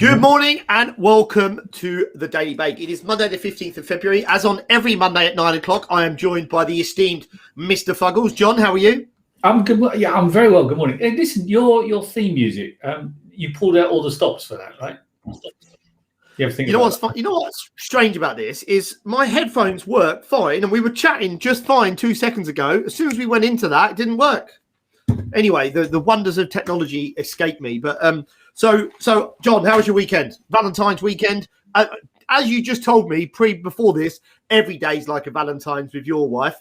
Good morning and welcome to the Daily Bake. It is Monday the 15th of February. As on every Monday at 9 o'clock, I am joined by the esteemed Mr. Fuggles. John, how are you? I'm good. Yeah, I'm very well. Good morning. Hey, listen, your theme music, you pulled out all the stops for that, right? You know what's strange about this is my headphones work fine and we were chatting just fine 2 seconds ago. As soon as we went into that, it didn't work. Anyway, the wonders of technology escape me. But so John, how was your weekend? Valentine's weekend. As you just told me before this, every day's like a Valentine's with your wife.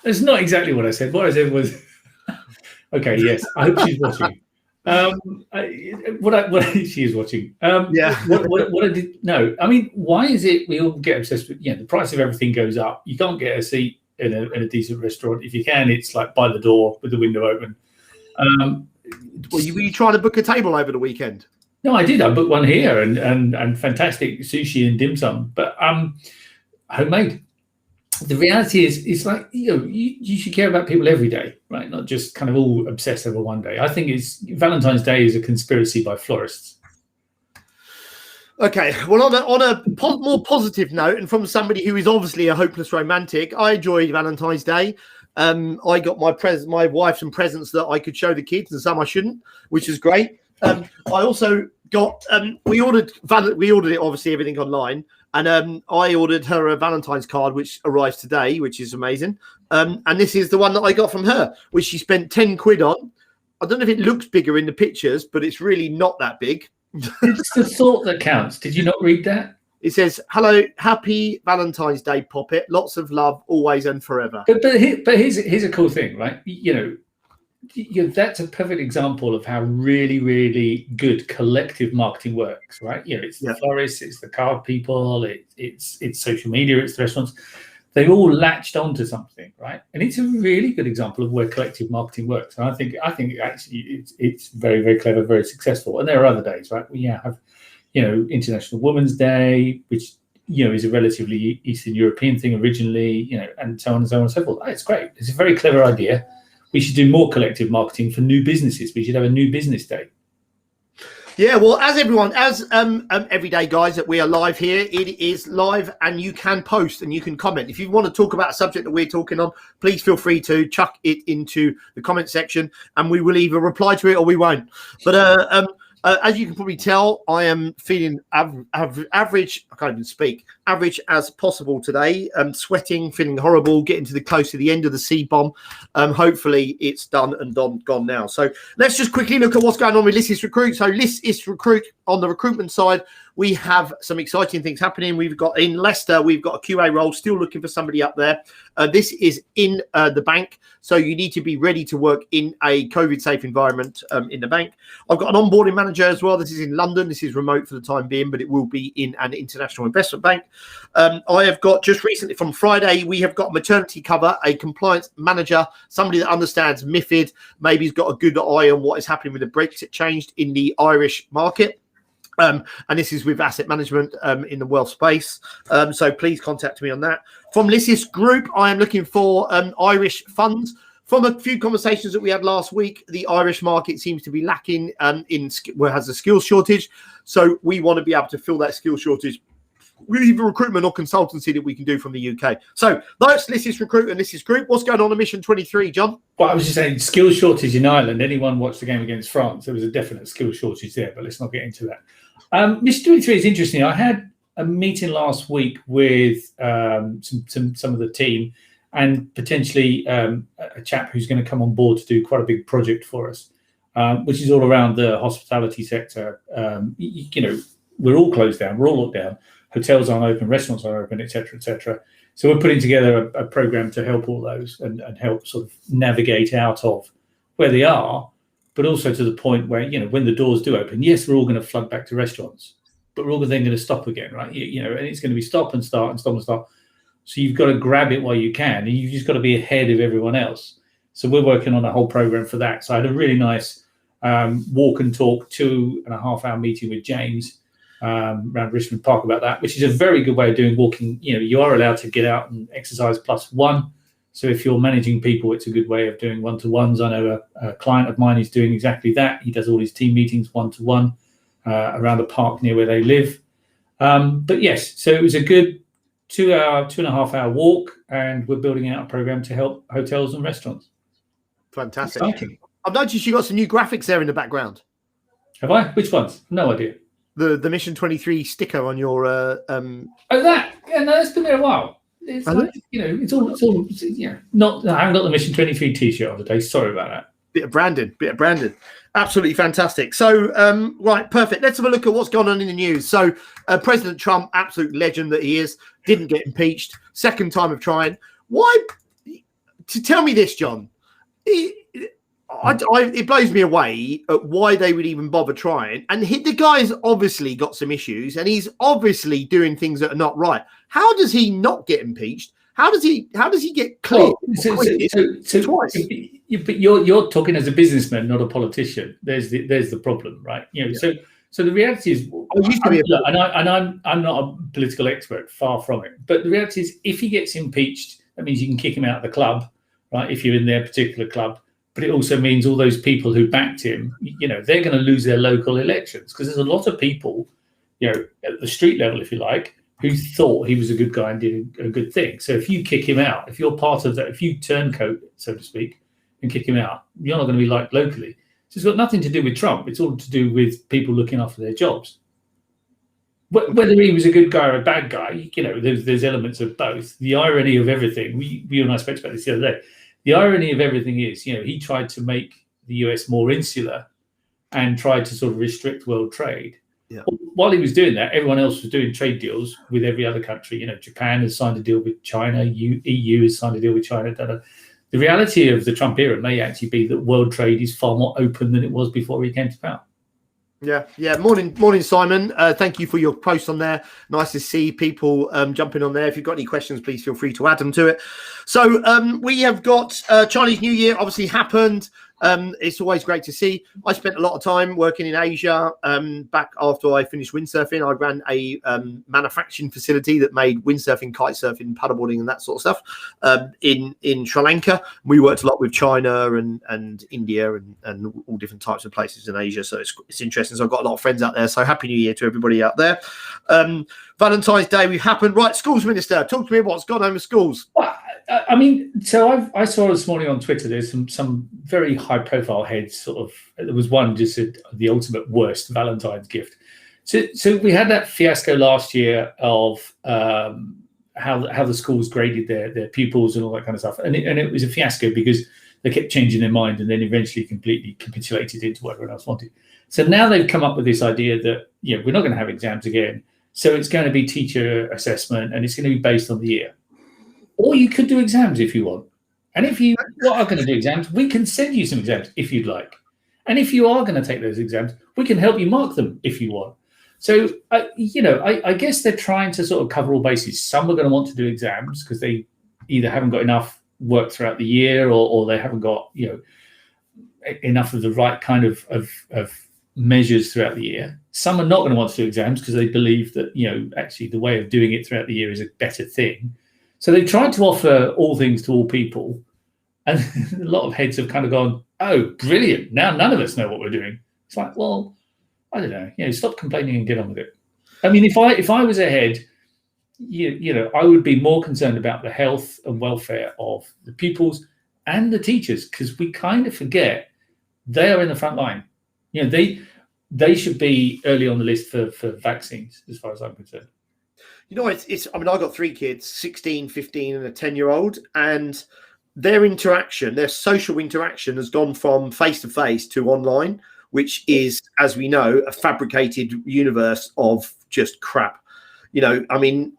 It's not exactly what I said. What I said was, okay, yes, I hope she's watching. She is watching. What I did? No, I mean, why is it we all get obsessed with? The price of everything goes up. You can't get a seat in a decent restaurant. If you can, it's like by the door with the window open. Were you trying to book a table over the weekend? No, I did. I booked one here and fantastic sushi and dim sum, but homemade. The reality is, it's like you should care about people every day, right? Not just kind of all obsess over one day. I think Valentine's Day is a conspiracy by florists. Okay, well, on a more positive note, and from somebody who is obviously a hopeless romantic, I enjoyed Valentine's Day. I got my wife some presents that I could show the kids, and some I shouldn't, which is great. I also got we ordered it, obviously everything online, and I ordered her a Valentine's card, which arrives today, which is amazing. And this is the one that I got from her, which she spent 10 quid on. I don't know if it looks bigger in the pictures, but it's really not that big. It's the thought that counts. Did you not read that? It says, "Hello, happy Valentine's Day, Poppet. Lots of love, always and forever." But here's a cool thing, right? That's a perfect example of how really, really good collective marketing works, right? It's the florists, it's the card people, it's social media, it's the restaurants. They all latched onto something, right? And it's a really good example of where collective marketing works. And I think actually it's very, very clever, very successful. And there are other days, right? We have, International Women's Day, which is a relatively Eastern European thing originally, and so on and so on and so forth. Oh, it's great. It's a very clever idea. We should do more collective marketing for new businesses. We should have a new business day. Yeah, well, as every day, guys, that we are live here, it is live and you can post and you can comment. If you want to talk about a subject that we're talking on, please feel free to chuck it into the comment section and we will either reply to it or we won't. But as you can probably tell, I am feeling average. I can't even speak. Average as possible today. Sweating, feeling horrible, getting close to the end of the C-bomb. Hopefully it's done and gone now. So let's just quickly look at what's going on with Listis Recruit. So Listis Recruit, on the recruitment side, we have some exciting things happening. We've got in Leicester, we've got a QA role, still looking for somebody up there. This is in the bank, so you need to be ready to work in a COVID-safe environment in the bank. I've got an onboarding manager as well. This is in London. This is remote for the time being, but it will be in an international investment bank. I have got just recently from Friday, we have got maternity cover, a compliance manager, somebody that understands MiFID, maybe has got a good eye on what is happening with the Brexit change in the Irish market. And this is with asset management in the wealth space. So please contact me on that. From Listis Group, I am looking for Irish funds. From a few conversations that we had last week, the Irish market seems to be lacking has a skills shortage. So we want to be able to fill that skills shortage with either recruitment or consultancy that we can do from the UK. So that's Listis Recruit and Listis Group. What's going on in Mission 23, John? Well, I was just saying, skills shortage in Ireland. Anyone watched the game against France? There was a definite skills shortage there, but let's not get into that. Mission 23 is interesting. I had a meeting last week with some of the team and potentially a chap who's going to come on board to do quite a big project for us, which is all around the hospitality sector. We're all closed down. We're all locked down. Hotels aren't open, restaurants aren't open, et cetera, et cetera. So we're putting together a program to help all those and help sort of navigate out of where they are, but also to the point where, when the doors do open, yes, we're all going to flood back to restaurants, but we're all then going to stop again, right? And it's going to be stop and start and stop and start. So you've got to grab it while you can, and you've just got to be ahead of everyone else. So we're working on a whole program for that. So I had a really nice walk and talk 2.5 hour meeting with James around Richmond Park about that, which is a very good way of doing walking. You are allowed to get out and exercise +1. So if you're managing people, it's a good way of doing one-to-ones. I know a client of mine is doing exactly that. He does all his team meetings 1-to-1. around a park near where they live. But yes, so it was a good 2.5 hour walk, and we're building out a program to help hotels and restaurants. Fantastic. Exciting. I've noticed you got some new graphics there in the background. Have I? Which ones? No idea. The Mission 23 sticker on your Oh, that. Yeah, no, it's been there a while. It's like, it's all not. I haven't got the Mission 23 t-shirt on today. Sorry about that. Bit of branding. Absolutely fantastic. So, right, perfect. Let's have a look at what's gone on in the news. So, President Trump, absolute legend that he is, didn't get impeached. Second time of trying. Why? To tell me this, John, it blows me away at why they would even bother trying. And the guy's obviously got some issues, and he's obviously doing things that are not right. How does he not get impeached? How does he get cleared? Twice. But you're talking as a businessman, not a politician. There's the problem, right? So the reality is, I'm not a political expert, far from it. But the reality is, if he gets impeached, that means you can kick him out of the club, right? If you're in their particular club. But it also means all those people who backed him, they're going to lose their local elections, because there's a lot of people, at the street level, if you like, who thought he was a good guy and did a good thing. So if you kick him out, if you're part of that, if you turncoat, so to speak, and kick him out, you're not going to be liked locally. So it's got nothing to do with Trump. It's all to do with people looking after their jobs. Whether he was a good guy or a bad guy, there's elements of both. The irony of everything, you and I spoke about this the other day. The irony of everything is, he tried to make the US more insular and tried to sort of restrict world trade. Yeah. While he was doing that, everyone else was doing trade deals with every other country. Japan has signed a deal with China. EU has signed a deal with China. The reality of the Trump era may actually be that world trade is far more open than it was before he came to power. Yeah. Morning, Simon. Thank you for your post on there. Nice to see people jumping on there. If you've got any questions, please feel free to add them to it. So we have got Chinese New Year obviously happened. It's always great to see. I spent a lot of time working in Asia. Back after I finished windsurfing, I ran a manufacturing facility that made windsurfing, kite surfing, paddleboarding, and that sort of stuff in Sri Lanka. We worked a lot with China and India and all different types of places in Asia. So it's interesting. So I've got a lot of friends out there. So Happy New Year to everybody out there. Valentine's Day we've happened. Right, schools minister, talk to me about what's gone on with schools. Well, so I saw this morning on Twitter. There's some very high-profile heads. Sort of, there was one just said the ultimate worst Valentine's gift. So we had that fiasco last year of how the schools graded their pupils and all that kind of stuff, and it was a fiasco because they kept changing their mind and then eventually completely capitulated into what everyone else wanted. So now they've come up with this idea that we're not going to have exams again. So it's going to be teacher assessment, and it's going to be based on the year. Or you could do exams if you want. And if you are going to do exams, we can send you some exams if you'd like. And if you are going to take those exams, we can help you mark them if you want. So, I guess they're trying to sort of cover all bases. Some are going to want to do exams because they either haven't got enough work throughout the year or they haven't got, enough of the right kind of measures throughout the year. Some are not going to want to do exams because they believe that, actually the way of doing it throughout the year is a better thing. So they've tried to offer all things to all people. And a lot of heads have kind of gone, oh, brilliant. Now none of us know what we're doing. It's like, well, I don't know. Stop complaining and get on with it. I mean, if I was a head, I would be more concerned about the health and welfare of the pupils and the teachers, because we kind of forget they are in the front line. They should be early on the list for vaccines, as far as I'm concerned. It's I got 3 kids, 16, 15 and a 10-year-old, and their social interaction has gone from face-to-face to online, which is, as we know, a fabricated universe of just crap. I'm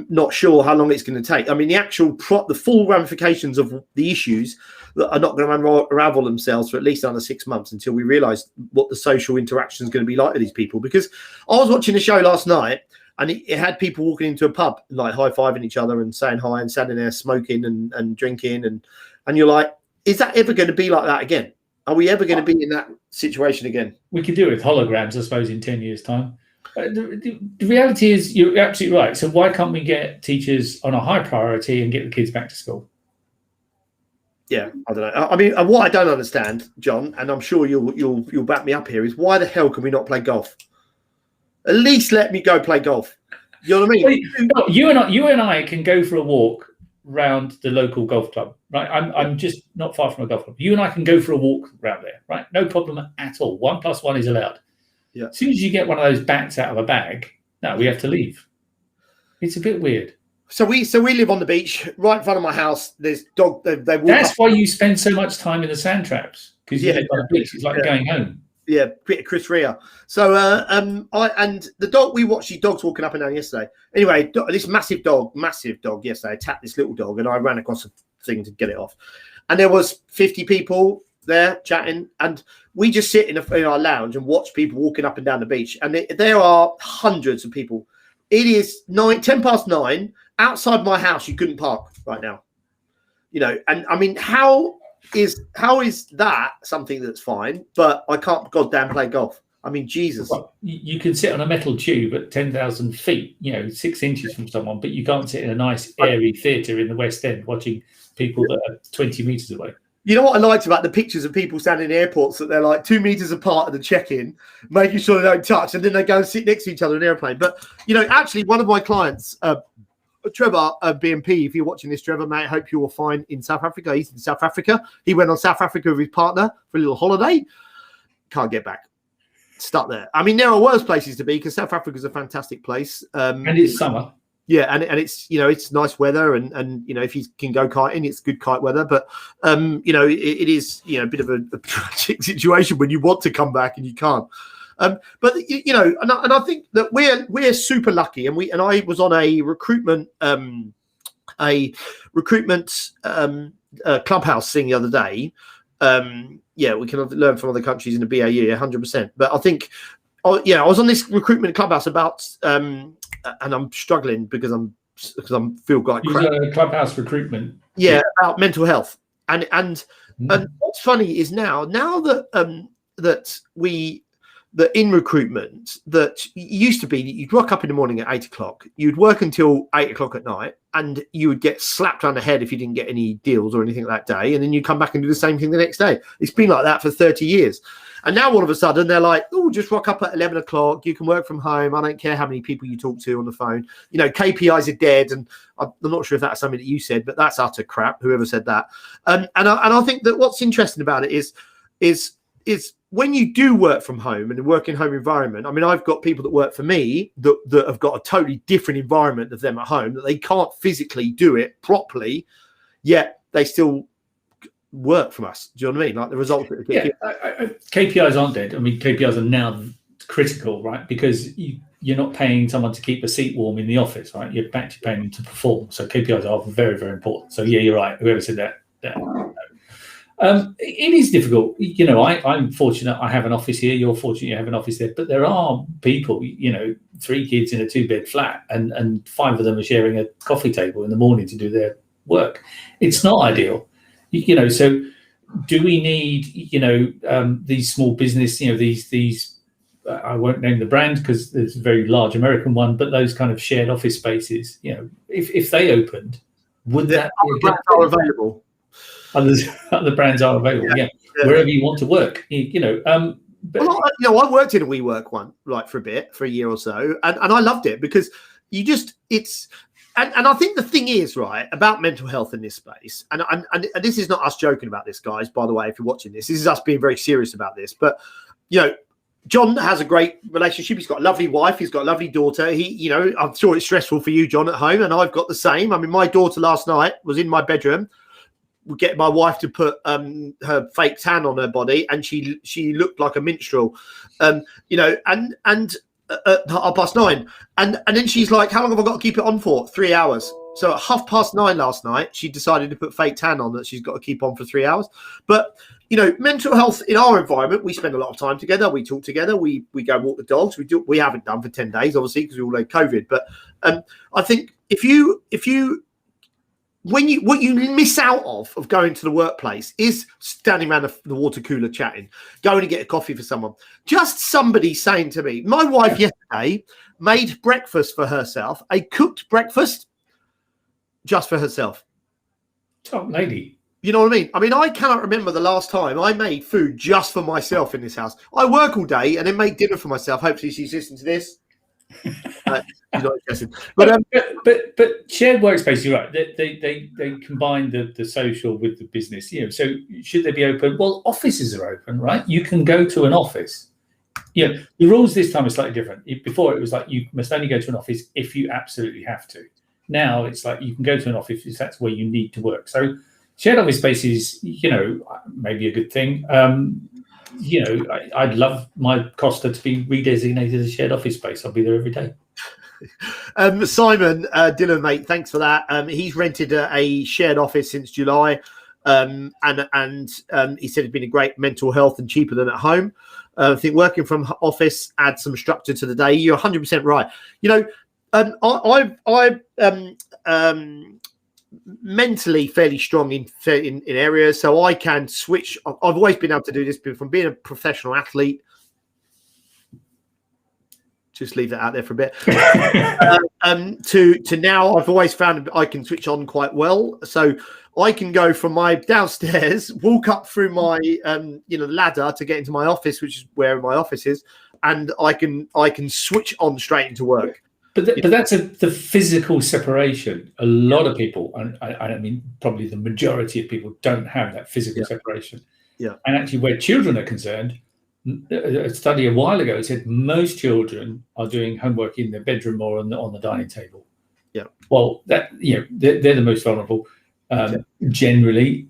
not sure how long it's going to take. I mean, the full ramifications of the issues that are not going to unravel themselves for at least another 6 months until we realise what the social interaction is going to be like with these people. Because I was watching a show last night, and it had people walking into a pub, like high-fiving each other and saying hi and standing there smoking and drinking. And you're like, is that ever going to be like that again? Are we ever going to be in that situation again? We could do it with holograms, I suppose, in 10 years' time. The reality is you're absolutely right. So why can't we get teachers on a high priority and get the kids back to school? Yeah, I don't know. I mean, what I don't understand, John, and I'm sure you'll back me up here, is why the hell can we not play golf? At least let me go play golf. You know what I mean? Well, you and I can go for a walk round the local golf club, right? I'm just not far from a golf club. You and I can go for a walk round there, right? No problem at all. 1+1 is allowed. Yeah. As soon as you get one of those bats out of a bag, no, we have to leave. It's a bit weird. So we live on the beach, right in front of my house. There's dog. They walk. That's why you spend so much time in the sand traps, because you live on the beach. It's like going home. Yeah, Chris Rea. So I and the dog, we watched these dogs walking up and down yesterday. Anyway, this massive dog yesterday attacked this little dog, and I ran across a thing to get it off. And there was 50 people there chatting, and we just sit in our lounge and watch people walking up and down the beach. And there are hundreds of people. It is 10:09 outside my house. You couldn't park right now, you know. And I mean, how is that something that's fine, but I can't goddamn play golf? I mean, Jesus. Well, you can sit on a metal tube at 10,000 feet, 6 inches from someone, but you can't sit in a nice airy theatre in the West End watching people that are 20 meters away. You know what I liked about the pictures of people standing in airports, that they're like 2 meters apart at the check-in, making sure they don't touch, and then they go and sit next to each other in an airplane. But, actually one of my clients, Trevor BMP, if you're watching this, Trevor, mate, I hope you will find in South Africa. He's in South Africa. He went on South Africa with his partner for a little holiday. Can't get back. Stuck there. I mean, there are worse places to be, because South Africa is a fantastic place. And it's summer. Yeah, and it's it's nice weather, and if you can go kiting, it's good kite weather. But it is a bit of a tragic situation when you want to come back and you can't. But and I think that we're super lucky, and I was on a recruitment clubhouse thing the other day. We can learn from other countries in the BAE 100%. But I think, I was on this recruitment clubhouse about, and I'm struggling because I'm feel like crap. Clubhouse recruitment. Yeah, about mental health, and what's funny is now that that in recruitment, that used to be that you'd rock up in the morning at 8 o'clock, you'd work until 8 o'clock at night, and you would get slapped on the head if you didn't get any deals or anything that day, and then you come back and do the same thing the next day. It's been like that for 30 years. And now all of a sudden they're like, oh, just rock up at 11 o'clock. You can work from home. I don't care how many people you talk to on the phone. KPIs are dead. And I'm not sure if that's something that you said, but that's utter crap, whoever said that. And I think that what's interesting about it is when you do work from home and work in home environment. I mean, I've got people that work for me that have got a totally different environment of them at home, that they can't physically do it properly, yet they still work from us. Do you know what I mean? Like the results. KPIs aren't dead. I mean, KPIs are now critical, right? Because you're not paying someone to keep a seat warm in the office, right? You're actually paying them to perform. So KPIs are very, very important. So yeah, you're right. Whoever said that. It is difficult. I'm fortunate I have an office here. You're fortunate you have an office there. But there are people, 3 kids in a 2-bed flat, and 5 of them are sharing a coffee table in the morning to do their work. It's not ideal. So do we need, these small business, these I won't name the brand because there's a very large American one, but those kind of shared office spaces, if they opened, would that be brands are available? Other brands are available, wherever you want to work, But, I worked in a WeWork one, like for a year or so, and I loved it because And I think the thing is, right, about mental health in this space, and this is not us joking about this, guys, by the way, if you're watching this is us being very serious about this. But, John has a great relationship. He's got a lovely wife. He's got a lovely daughter. I'm sure it's stressful for you, John, at home, and I've got the same. I mean, my daughter last night was in my bedroom, getting my wife to put her fake tan on her body, and she looked like a minstrel, and at 9:30, and then she's like, how long have I got to keep it on for? 3 hours. So at 9:30 last night, she decided to put fake tan on that she's got to keep on for 3 hours. But mental health in our environment, we spend a lot of time together. We talk together. We go walk the dogs. We haven't done for 10 days, obviously, because we all had COVID. But I think what you miss out of going to the workplace is standing around the water cooler chatting, going to get a coffee for someone. Just somebody saying to me, my wife yesterday made breakfast for herself, a cooked breakfast just for herself. Top lady. You know what I mean? I mean, I cannot remember the last time I made food just for myself in this house. I work all day and then make dinner for myself. Hopefully she's listening to this. She's not interested. But shared workspace, you're right. They combine the social with the business. You know, so should they be open? Well, offices are open, right? You can go to an office. Yeah, the rules this time are slightly different. Before it was like you must only go to an office if you absolutely have to. Now it's like you can go to an office if that's where you need to work. So shared office space is, you know, maybe a good thing. You know, I'd love my Costa to be redesignated as shared office space. I'll be there every day. Simon Dillon, mate, thanks for that. He's rented a shared office since July, and he said it's been a great mental health and cheaper than at home. I think working from office adds some structure to the day. You're 100% right. You know, I'm mentally fairly strong in areas, so I can switch. I've always been able to do this from being a professional athlete. Just leave that out there for a bit. To now, I've always found I can switch on quite well. So I can go from my downstairs, walk up through my ladder to get into my office, which is where my office is, and I can switch on straight into work. But that's the physical separation. A lot of people, and I mean probably the majority of people, don't have that physical separation. Yeah. And actually, where children are concerned, a study a while ago said most children are doing homework in their bedroom or on the dining table. Yeah. Well, that they're the most vulnerable generally.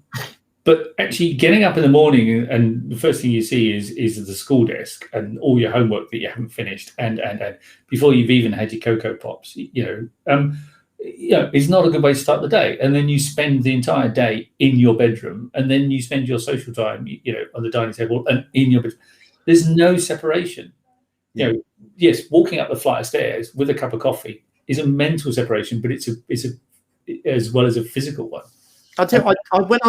But actually, getting up in the morning and the first thing you see is the school desk and all your homework that you haven't finished, and before you've even had your Cocoa Pops, it's not a good way to start the day. And then you spend the entire day in your bedroom, and then you spend your social time, on the dining table and in your bedroom. There's no separation. Yes, walking up the flight of stairs with a cup of coffee is a mental separation, but it's a as well as a physical one. I'll tell you, when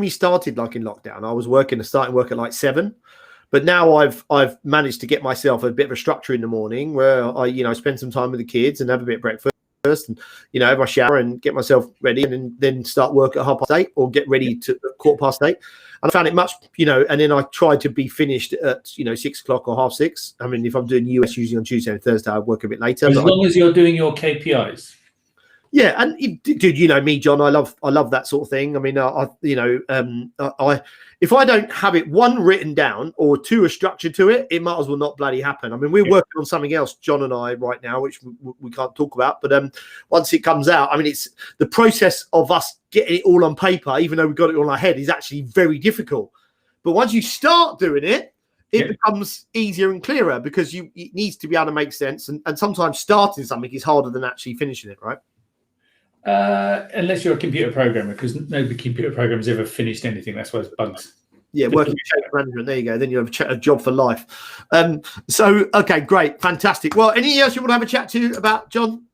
we started like in lockdown, I was starting work at like 7, but now I've managed to get myself a bit of a structure in the morning where I spend some time with the kids and have a bit of breakfast and have my shower and get myself ready and then start work at 8:30 or get ready to 8:15. And I found it much, and then I tried to be finished at 6 o'clock or 5:30. I mean, if I'm doing US usually on Tuesday and Thursday, I work a bit later. As long as you're doing your KPIs. Yeah, and dude, you know me, John. I love that sort of thing. I mean, if I don't have it one written down or two a structure to it, it might as well not bloody happen. I mean, we're working on something else, John and I, right now, which we can't talk about. But once it comes out, I mean, it's the process of us getting it all on paper, even though we've got it all in our head, is actually very difficult. But once you start doing it, it becomes easier and clearer because it needs to be able to make sense. And sometimes starting something is harder than actually finishing it, right? Unless you're a computer programmer, because no computer programmer's ever finished anything. That's why it's bugs. Yeah, working with change management. There you go. Then you have a job for life. Okay, great, fantastic. Well, anything else you want to have a chat to about, John?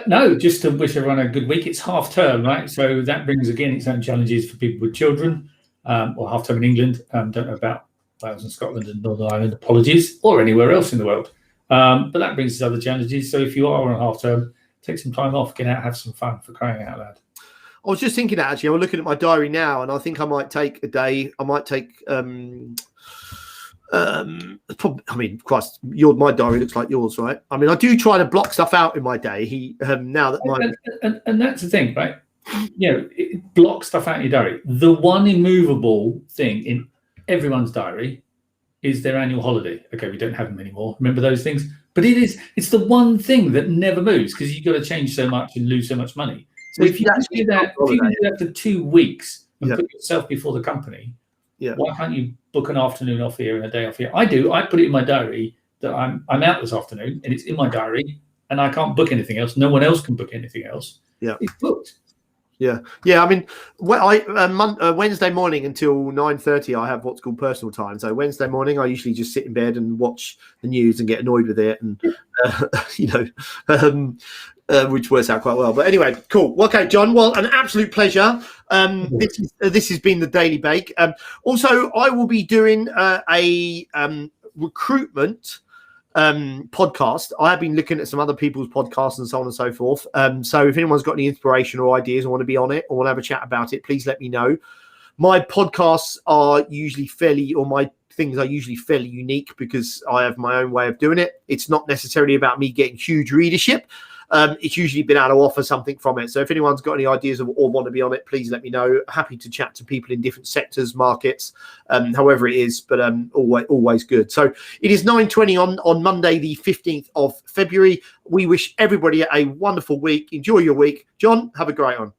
No, just to wish everyone a good week. It's half term, right? So that brings again its own challenges for people with children, or half term in England. Don't know about Wales and Scotland and Northern Ireland. Apologies, or anywhere else in the world. But that brings its other challenges. So if you are on half term, take some time off, get out, have some fun, for crying out loud. I was just thinking that actually. I'm looking at my diary now, and I think I might take a day. I might take. Christ, my diary looks like yours, right? I mean, I do try to block stuff out in my day. Now that and that's the thing, right? Block stuff out in your diary. The one immovable thing in everyone's diary is their annual holiday. Okay, we don't have them anymore. Remember those things? But it's the one thing that never moves because you've got to change so much and lose so much money. So if you can do that for 2 weeks and put yourself before the company, why can't you book an afternoon off here and a day off here? I do. I put it in my diary that I'm out this afternoon, and it's in my diary, and I can't book anything else. No one else can book anything else. Yeah, it's booked. Yeah. I mean, Wednesday morning until 9:30, I have what's called personal time. So Wednesday morning, I usually just sit in bed and watch the news and get annoyed with it, and which works out quite well. But anyway, cool. Okay, John. Well, an absolute pleasure. This has been the Daily Bake. Also, I will be doing a recruitment podcast. I have been looking at some other people's podcasts and so on and so forth. So if anyone's got any inspiration or ideas or want to be on it or want to have a chat about it, please let me know. My podcasts are usually my things are usually fairly unique because I have my own way of doing it. It's not necessarily about me getting huge readership. It's usually been able to offer something from it. So if anyone's got any ideas or want to be on it, please let me know. Happy to chat to people in different sectors, markets, however it is, but always good. So it is 9:20 on Monday, the 15th of February. We wish everybody a wonderful week. Enjoy your week. John, have a great one.